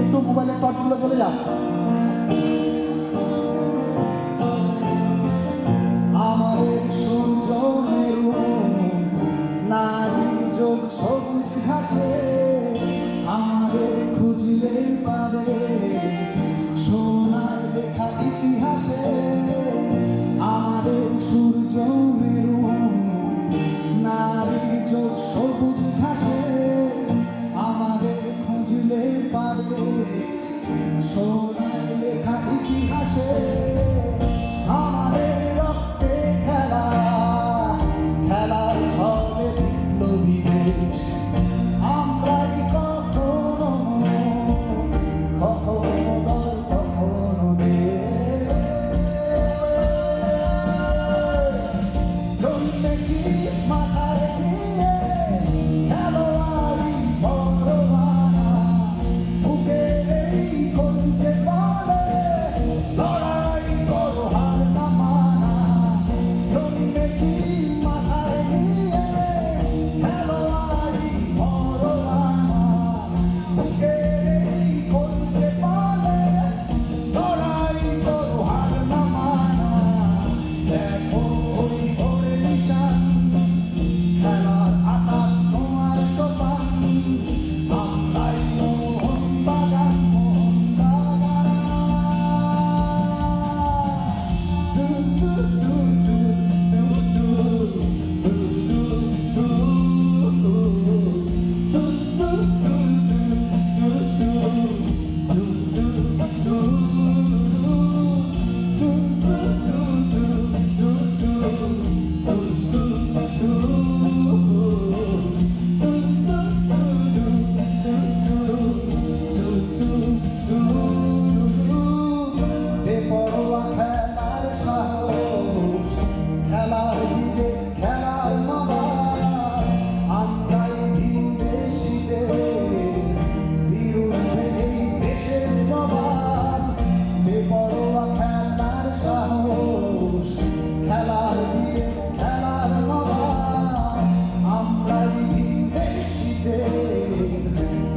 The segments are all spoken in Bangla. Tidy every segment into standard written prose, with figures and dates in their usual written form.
একটু মোবাইলের টর্চগুলো চলে যাও। আমাদের সূর্য মেরু, নারী যোগ সবুজ ঘাসে, আমাদের খুঁজলে পাবে সোনার লেখা ইতিহাসে। আমাদের সূর্য মেরু, নারী যোগ সবুজ ঘাসে, আমাদের খুঁজলে পাবে সোনার লেখা ইতিহাসে। আমাদের রক্তে খেলা, খেলার ছলে বিপ্লবী দেশ। আমরাই কখনো কখনো দল, কখনো দেশ। জন্মেছি মাথায় নিয়ে খেলোয়াড়ি পরোয়ানা, বুকে এই কঞ্চে বলে লড়াই করো হার না মানা। জন্মেছি মাথায় নিয়ে খেলোয়াড়ি পরোয়ানা, বুকে এই কঞ্চে বলে লড়াই করো হার না মানা। দেখো ওই ভোরে নিশান, খেলার আকাশ ছোঁয়ার সোপান, আমরাই মোহন বাগান, মোহন বাগান। দু দু দু দু দু দু দু দু দু বেপরোয়া খেলার সাহস, খেলার বিদে খেলার নবাব, আমরাই ভিনদেশীদের বিরুদ্ধে এই দেশের জবাব। বেপরোয়া খেলার সাহস, খেলার বিদে খেলার নবাব, আমরাই ভিনদেশীদের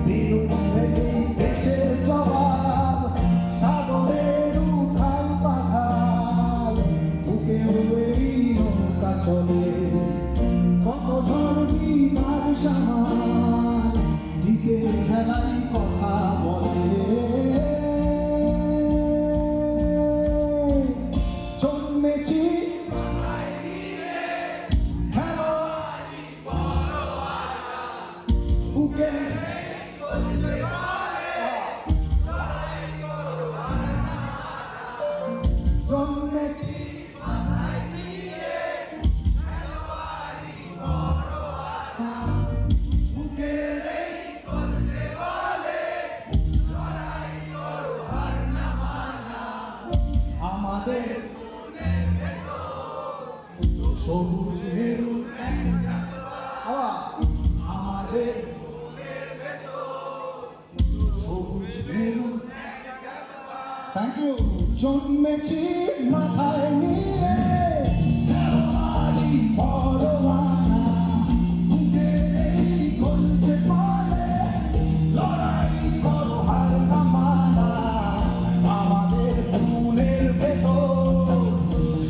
বিরুদ্ধে এই দেশের জবাব। সাগরের উথাল পাথাল, বুকেও এই নৌকা চলে, কত ঝড় বিমার সামাল, দিকে খেলাই কথা বলে। জন্মেছি খেলোয়াড়ি পরোয়ানা, বুকে জন্মেছি মাথায় নিয়ে খেলোয়াড়ি পরোয়ানা, বুকের এই কণ্ঠে বলে লড়াই করো হার না মানা। আমাদের মনের ভেতর সবুজ মেরু এক জাতবা, আমাদের মনের ভেতর সবুজ মেরু এক জাতবা। Thank you. জন্মেছি মাথায় নিয়ে খেলোয়াড়ি পরোয়ানা, বুকে এই কঞ্চে বলে লড়াই করো হার না মানা। আমাদের মনের ভেতর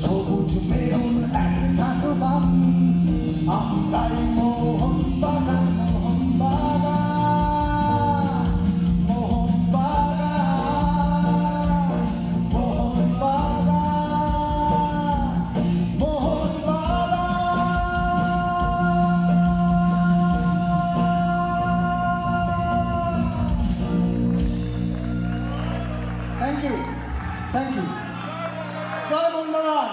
সবুজ মেরুন এক জাতবান, আমরাই মোহন Bagan, Mohun Bagan, Mohun Bagan, Mohun Bagan, Mohun Bagan. Thank you, thank you. জয় মোহন বাগান।